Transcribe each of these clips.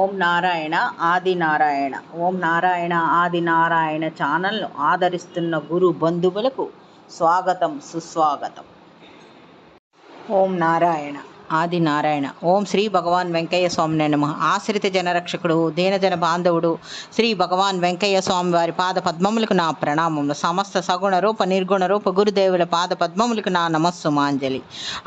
ఓం నారాయణ ఆది నారాయణ. ఓం నారాయణ ఆది నారాయణ ఛానల్ను ఆదరిస్తున్న గురు బంధువులకు స్వాగతం, సుస్వాగతం. ఓం నారాయణ ఆది నారాయణ. ఓం శ్రీ భగవాన్ వెంకయ్య స్వామి నమః. ఆశ్రిత జనరక్షకుడు, దీనజన బాంధవుడు శ్రీ భగవాన్ వెంకయ్య స్వామి వారి పాద పద్మములకు నా ప్రణామములు. సమస్త సగుణ రూప నిర్గుణ రూప గురుదేవుల పాద పద్మములకు నా నమస్సుమాంజలి.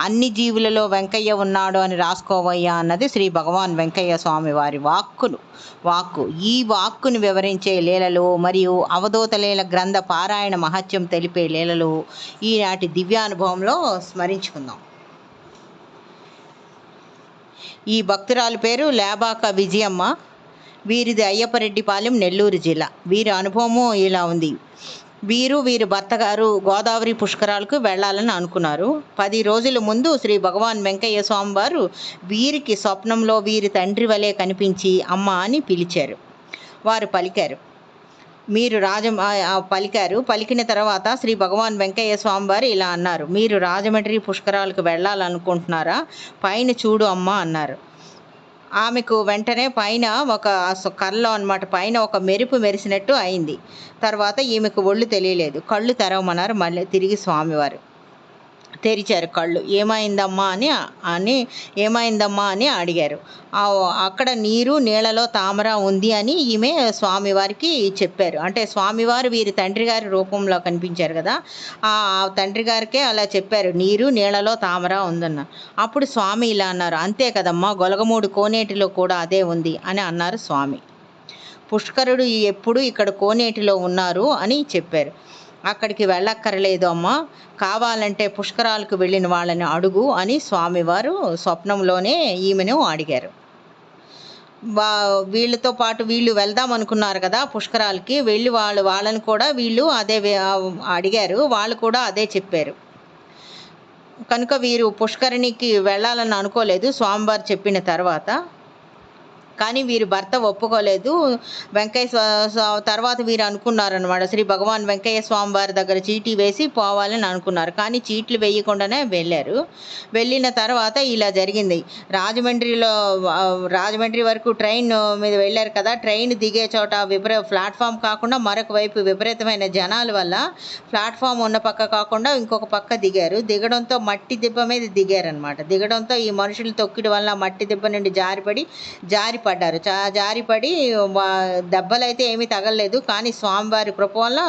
అన్ని జీవులలో వెంకయ్య ఉన్నాడు అని రాసుకోవయ్యా అన్నది శ్రీ భగవాన్ వెంకయ్య స్వామి వారి వాక్కు. ఈ వాక్కును వివరించే లీలలు మరియు అవధూత లీల గ్రంథ పారాయణ మహత్యం తెలిపే లీలలు ఈనాటి దివ్యానుభవంలో స్మరించుకుందాం. ఈ భక్తురాలు పేరు లేబాక విజయమ్మ. వీరిది అయ్యప్పరెడ్డిపాలెం, నెల్లూరు జిల్లా. వీరి అనుభవము ఇలా ఉంది. వీరి భర్త గారు గోదావరి పుష్కరాలకు వెళ్ళాలని అనుకున్నారు. 10 రోజుల ముందు శ్రీ భగవాన్ వెంకయ్య స్వామి వారు వీరికి స్వప్నంలో వీరి తండ్రి వలె కనిపించి అమ్మ అని పిలిచారు. వారు పలికారు. పలికిన తర్వాత శ్రీ భగవాన్ వెంకయ్య స్వామి వారు ఇలా అన్నారు: మీరు రాజమండ్రి పుష్కరాలకు వెళ్ళాలనుకుంటున్నారా? పైన చూడు అమ్మ అన్నారు. ఆమెకు వెంటనే పైన ఒక కళ్ళలో అన్నమాట, పైన ఒక మెరుపు మెరిసినట్టు అయింది. తర్వాత ఈమెకు ఒళ్ళు తెలియలేదు. కళ్ళు తెరవమన్నారు. మళ్ళీ తిరిగి స్వామివారు తెరిచారు కళ్ళు. ఏమైందమ్మా అని అడిగారు. అక్కడ నీళ్ళలో తామర ఉంది అని ఈమె స్వామివారికి చెప్పారు. అంటే స్వామివారు వీరి తండ్రి గారి రూపంలో కనిపించారు కదా, ఆ తండ్రి గారికే అలా చెప్పారు, నీళ్ళలో తామర ఉందన్న. అప్పుడు స్వామి ఇలా అన్నారు: అంతే కదమ్మా, గొలగమూడి కోనేటిలో కూడా అదే ఉంది అని అన్నారు స్వామి. పుష్కరుడు ఎప్పుడు ఇక్కడ కోనేటిలో ఉన్నారు అని చెప్పారు. అక్కడికి వెళ్ళక్కర్లేదు అమ్మా, కావాలంటే పుష్కరాలకు వెళ్ళిన వాళ్ళని అడుగు అని స్వామివారు స్వప్నంలోనే ఈమెను అడిగారు. వీళ్ళతో పాటు వీళ్ళు వెళ్దాం అనుకున్నారు కదా పుష్కరాలకి, వెళ్ళి వాళ్ళని కూడా వీళ్ళు అదే అడిగారు. వాళ్ళు కూడా అదే చెప్పారు. కనుక వీరు పుష్కరిణికి వెళ్ళాలని అనుకోలేదు స్వామివారు చెప్పిన తర్వాత. కానీ వీరి భర్త ఒప్పుకోలేదు. తర్వాత వీరు అనుకున్నారనమాట, శ్రీ భగవాన్ వెంకయ్య స్వామి వారి దగ్గర చీటీ వేసి పోవాలని అనుకున్నారు. కానీ చీట్లు వేయకుండానే వెళ్ళారు. వెళ్ళిన తర్వాత ఇలా జరిగింది. రాజమండ్రి వరకు ట్రైన్ మీద వెళ్ళారు కదా, ట్రైన్ దిగే చోట ప్లాట్ఫామ్ కాకుండా మరొక వైపు విపరీతమైన జనాల వల్ల ప్లాట్ఫామ్ ఉన్న పక్క కాకుండా ఇంకొక పక్క దిగారు. దిగడంతో మట్టి దిబ్బ మీద దిగారనమాట. దిగడంతో ఈ మనుషులు తొక్కిడి వల్ల మట్టి దిబ్బ నుండి జారిపడ్డారు. జారిపడి దెబ్బలైతే ఏమీ తగలలేదు. కానీ స్వామివారి కృప వల్ల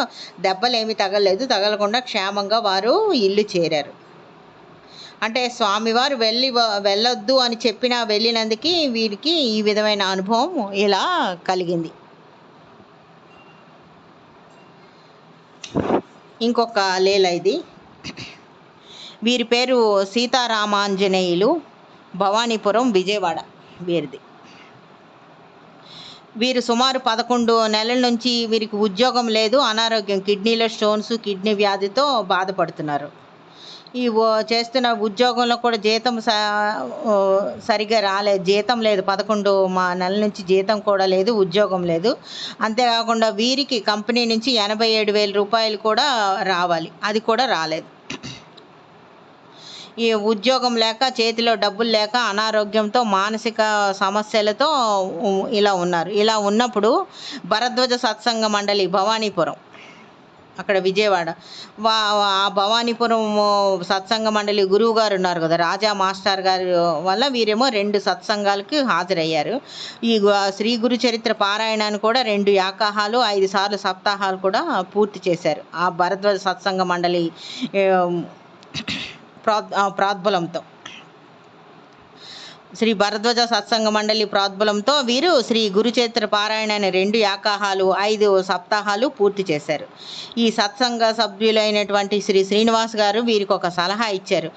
దెబ్బలు ఏమీ తగలకుండా క్షేమంగా వారు ఇల్లు చేరారు. అంటే స్వామివారు వెళ్ళొద్దు అని చెప్పినా వెళ్ళినందుకు వీరికి ఈ విధమైన అనుభవం ఇలా కలిగింది. ఇంకొక లీల ఇది. వీరి పేరు సీతారామాంజనేయులు, భవానీపురం, విజయవాడ వీరిది. వీరు సుమారు 11 నెలల నుంచి వీరికి ఉద్యోగం లేదు, అనారోగ్యం, కిడ్నీలో స్టోన్స్, కిడ్నీ వ్యాధితో బాధపడుతున్నారు. ఈ చేస్తున్న ఉద్యోగంలో కూడా జీతం సరిగ్గా రాలేదు, జీతం లేదు. 11 నెలల నుంచి జీతం కూడా లేదు, ఉద్యోగం లేదు. అంతేకాకుండా వీరికి కంపెనీ నుంచి 87,000 రూపాయలు కూడా రావాలి, అది కూడా రాలేదు. ఈ ఉద్యోగం లేక, చేతిలో డబ్బులు లేక, అనారోగ్యంతో, మానసిక సమస్యలతో ఇలా ఉన్నారు. ఇలా ఉన్నప్పుడు భరద్వాజ సత్సంగ మండలి భవానీపురం, అక్కడ విజయవాడ, ఆ భవానీపురం సత్సంగ మండలి గురువు గారు ఉన్నారు కదా, రాజా మాస్టర్ గారి వల్ల వీరేమో 2 సత్సంగాలకి హాజరయ్యారు. ఈ శ్రీ గురు చరిత్ర పారాయణాన్ని కూడా 2 యాకాహాలు, 5 సార్లు సప్తాహాలు కూడా పూర్తి చేశారు ఆ భరద్వాజ సత్సంగ మండలి ప్రోద్బలంతో. శ్రీ భరద్వాజ సత్సంగ మండలి ప్రోద్బలంతో వీరు శ్రీ గురుచరిత్ర పారాయణాన్ని 2 యాకాహాలు, 5 సప్తాహాలు పూర్తి చేశారు. ఈ సత్సంగ సభ్యులైనటువంటి శ్రీ శ్రీనివాస్ గారు వీరికి ఒక సలహా ఇచ్చారు.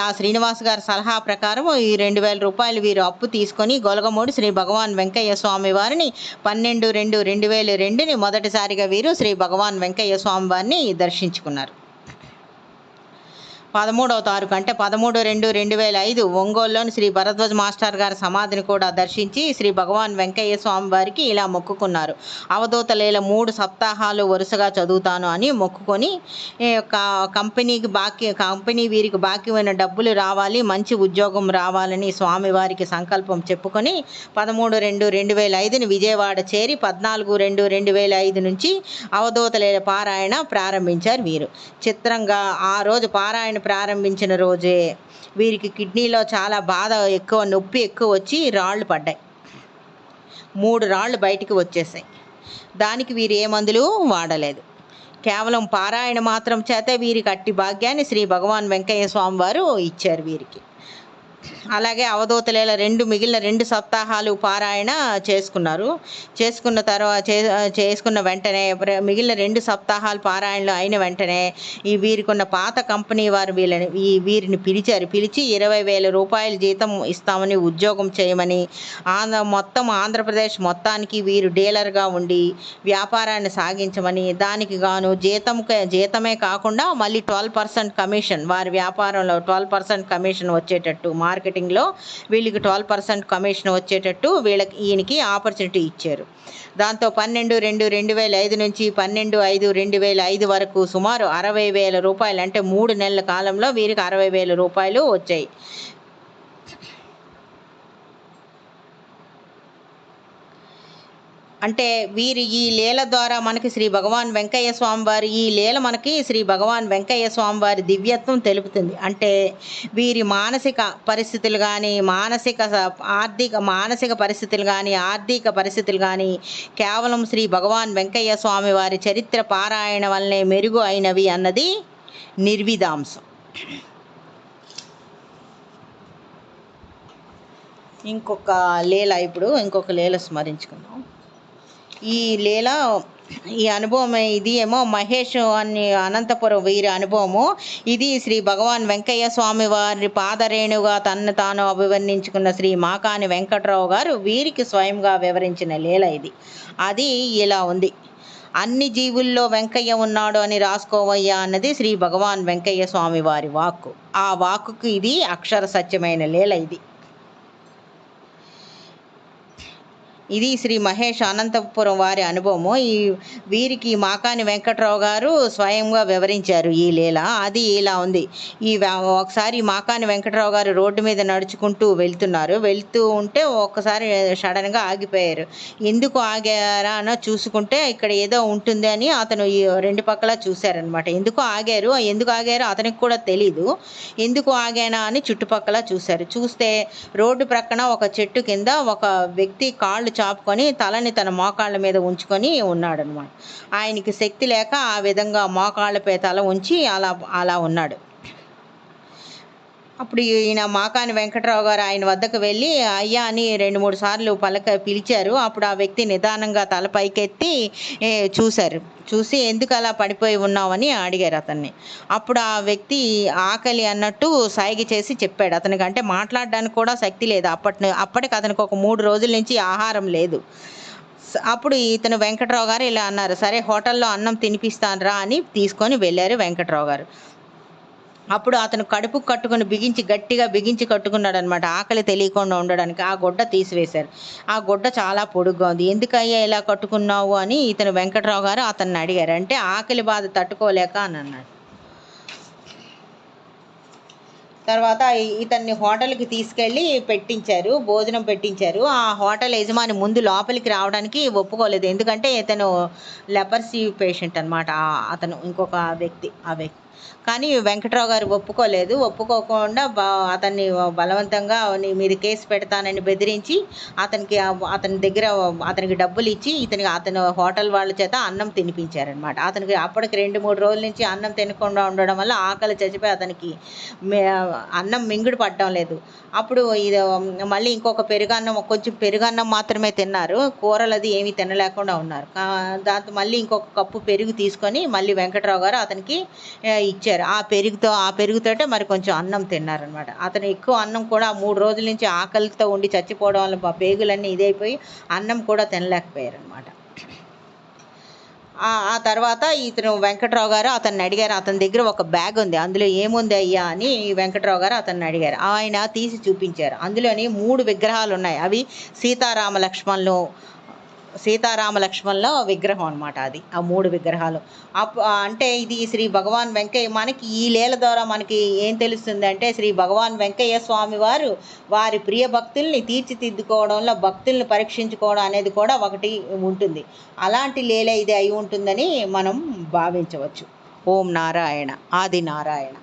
ఆ శ్రీనివాస్ గారి సలహా ప్రకారం ఈ 2,000 రూపాయలు వీరు అప్పు తీసుకొని గొలగమూడి శ్రీ భగవాన్ వెంకయ్య స్వామి వారిని 12/2/2002 మొదటిసారిగా వీరు శ్రీ భగవాన్ వెంకయ్య స్వామి వారిని దర్శించుకున్నారు. 13వ తారీఖు అంటే 13/2/2005 ఒంగోలులోని శ్రీ భరద్వాజ్ మాస్టర్ గారి సమాధిని కూడా దర్శించి శ్రీ భగవాన్ వెంకయ్య స్వామి వారికి ఇలా మొక్కుకున్నారు. అవధూత లీల 3 సప్తాహాలు వరుసగా చదువుతాను అని మొక్కుకొని కంపెనీ వీరికి బాకీ ఉన్న డబ్బులు రావాలి, మంచి ఉద్యోగం రావాలని స్వామివారికి సంకల్పం చెప్పుకొని 13/2/2005 విజయవాడ చేరి 14/2/2005 నుంచి అవధూత లీల పారాయణ ప్రారంభించారు వీరు. చిత్రంగా ఆ రోజు పారాయణ ప్రారంభించిన రోజే వీరికి కిడ్నీలో చాలా బాధ ఎక్కువ, నొప్పి ఎక్కువ వచ్చి రాళ్ళు పడ్డాయి. 3 రాళ్ళు బయటికి వచ్చేసాయి. దానికి వీరు ఏ మందులు వాడలేదు. కేవలం పారాయణ మాత్రం చేత వీరికి అట్టి భాగ్యాన్ని శ్రీ భగవాన్ వెంకయ్య స్వామి వారు ఇచ్చారు వీరికి. అలాగే అవధూత లీల మిగిలిన 2 సప్తాహాలు పారాయణ చేసుకున్నారు. చేసుకున్న వెంటనే మిగిలిన 2 సప్తాహాలు పారాయణలు అయిన వెంటనే వీరికి ఉన్న పాత కంపెనీ వారు వీరిని పిలిచి 20,000 రూపాయల జీతం ఇస్తామని, ఉద్యోగం చేయమని, ఆంధ్రప్రదేశ్ మొత్తానికి వీరు డీలర్గా ఉండి వ్యాపారాన్ని సాగించమని, దానికి గాను జీతమే కాకుండా మళ్ళీ 12% కమిషన్, వారి వ్యాపారంలో 12% కమిషన్ వచ్చేటట్టు, మార్కెటింగ్లో వీళ్ళకి 12% కమిషన్ వచ్చేటట్టు ఈయనకి ఆపర్చునిటీ ఇచ్చారు. దాంతో 12/2/2005 నుంచి 12/5/2005 వరకు సుమారు 60,000 రూపాయలు, అంటే 3 నెలల కాలంలో వీరికి 60,000 రూపాయలు వచ్చాయి. అంటే వీరి ఈ లీల ద్వారా మనకి శ్రీ భగవాన్ వెంకయ్య స్వామి వారి శ్రీ భగవాన్ వెంకయ్య స్వామి వారి దివ్యత్వం తెలుపుతుంది. అంటే వీరి మానసిక పరిస్థితులు కానీ, మానసిక పరిస్థితులు కానీ, ఆర్థిక పరిస్థితులు కానీ కేవలం శ్రీ భగవాన్ వెంకయ్య స్వామి వారి చరిత్ర పారాయణ వల్లనే మెరుగు అయినవి అన్నది నిర్విధాంశం. ఇంకొక లీల స్మరించుకుందాం. ఈ అనుభవం ఇది ఏమో మహేష్ అని అనంతపురం వీరి అనుభవము. ఇది శ్రీ భగవాన్ వెంకయ్య స్వామి వారి పాదరేణుగా తన్ను తాను అభివర్ణించుకున్న శ్రీ మాకాని వెంకట్రావు గారు వీరికి స్వయంగా వివరించిన లీల ఇది. అది ఇలా ఉంది. అన్ని జీవుల్లో వెంకయ్య ఉన్నాడు అని రాసుకోవయ్యా అన్నది శ్రీ భగవాన్ వెంకయ్య స్వామి వారి వాక్కు. ఆ వాక్కుకి ఇది అక్షర సత్యమైన లీల ఇది. ఇది శ్రీ మహేష్ అనంతపురం వారి అనుభవము. వీరికి మాకాని వెంకట్రావు గారు స్వయంగా వివరించారు ఈ లీల. అది ఇలా ఉంది. ఒకసారి మాకాని వెంకట్రావు గారు రోడ్డు మీద నడుచుకుంటూ వెళ్తూ ఉంటే ఒక్కసారి సడన్గా ఆగిపోయారు. ఎందుకు ఆగారా అని చూసుకుంటే ఇక్కడ ఏదో ఉంటుంది అని అతను ఈ 2 పక్కల చూశారనమాట. ఎందుకు ఆగారు అతనికి కూడా తెలీదు. ఎందుకు ఆగానా అని చుట్టుపక్కల చూస్తే రోడ్డు ప్రక్కన ఒక చెట్టు కింద ఒక వ్యక్తి కాళ్ళు చాపుకొని తలని తన మోకాళ్ళ మీద ఉంచుకొని ఉన్నాడనమాట. ఆయనకి శక్తి లేక ఆ విధంగా మోకాళ్ళపై తల ఉంచి అలా ఉన్నాడు. అప్పుడు ఈయన మాకాని వెంకట్రావు గారు ఆయన వద్దకు వెళ్ళి అయ్యా అని 2-3 సార్లు పిలిచారు. అప్పుడు ఆ వ్యక్తి నిదానంగా తల పైకెత్తి చూసి ఎందుకు అలా పడిపోయి ఉన్నావని అడిగారు అతన్ని. అప్పుడు ఆ వ్యక్తి ఆకలి అన్నట్టు సైగ చేసి చెప్పాడు. అతనికి అంటే మాట్లాడడానికి కూడా శక్తి లేదు. అప్పటికి అతనికి ఒక 3 రోజుల నుంచి ఆహారం లేదు. అప్పుడు ఇతను వెంకట్రావు గారు ఇలా అన్నారు, సరే హోటల్లో అన్నం తినిపిస్తాను రా అని తీసుకొని వెళ్ళారు వెంకట్రావు గారు. అప్పుడు అతను కడుపు గట్టిగా బిగించి కట్టుకున్నాడు అనమాట, ఆకలి తెలియకుండా ఉండడానికి. ఆ గుడ్డ తీసివేశారు. ఆ గుడ్డ చాలా పొడుగ్గా ఉంది. ఎందుకయ్యా ఇలా కట్టుకున్నావు అని ఇతను వెంకట్రావు గారు అతన్ని అడిగారు. అంటే ఆకలి బాధ తట్టుకోలేక అని అన్నాడు. తర్వాత ఇతన్ని హోటల్కి తీసుకెళ్ళి భోజనం పెట్టించారు. ఆ హోటల్ యజమాని ముందు లోపలికి రావడానికి ఒప్పుకోలేదు. ఎందుకంటే ఇతను లెపర్సీ పేషెంట్ అనమాట. అతను ఇంకొక వ్యక్తి కానీ వెంకట్రావు గారు ఒప్పుకోకుండా అతన్ని బలవంతంగా మీరు కేసు పెడతానని బెదిరించి అతనికి డబ్బులు ఇచ్చి అతను హోటల్ వాళ్ళ చేత అన్నం తినిపించారనమాట. అతనికి అప్పటికి 2-3 రోజుల నుంచి అన్నం తినకుండా ఉండడం వల్ల ఆకలి చచ్చిపోయి అతనికి అన్నం మింగుడు పడడం లేదు. అప్పుడు ఇది మళ్ళీ ఇంకొక కొంచెం పెరుగన్నం మాత్రమే తిన్నారు. కూరలు అది ఏమీ తినలేకుండా ఉన్నారు. దాంతో మళ్ళీ ఇంకొక కప్పు పెరుగు తీసుకొని మళ్ళీ వెంకట్రావు గారు అతనికి ఇచ్చారు. ఆ పెరుగుతోటే మరి కొంచెం అన్నం తిన్నారనమాట. అతను ఎక్కువ అన్నం కూడా 3 రోజుల నుంచి ఆకలితో ఉండి చచ్చిపోవడం వల్ల పేగులన్నీ ఇదైపోయి అన్నం కూడా తినలేకపోయారు అనమాట. ఆ తర్వాత ఇతను వెంకట్రావు గారు అతన్ని అడిగారు. అతని దగ్గర ఒక బ్యాగ్ ఉంది, అందులో ఏముంది అయ్యా అని వెంకట్రావు గారు అతన్ని అడిగారు. ఆయన తీసి చూపించారు. అందులోని 3 విగ్రహాలు ఉన్నాయి. అవి సీతారామ లక్ష్మణుల విగ్రహం అనమాట. అది ఆ 3 విగ్రహాలు. అంటే ఇది శ్రీ భగవాన్ వెంకయ్య. మనకి ఈ లీల ద్వారా మనకి ఏం తెలుస్తుంది అంటే, శ్రీ భగవాన్ వెంకయ్య స్వామి వారు వారి ప్రియ భక్తుల్ని తీర్చిదిద్దుకోవడంలో, భక్తుల్ని పరీక్షించుకోవడం అనేది కూడా ఒకటి ఉంటుంది. అలాంటి లీల ఇది అయి ఉంటుందని మనం భావించవచ్చు. ఓం నారాయణ. ఆది నారాయణ.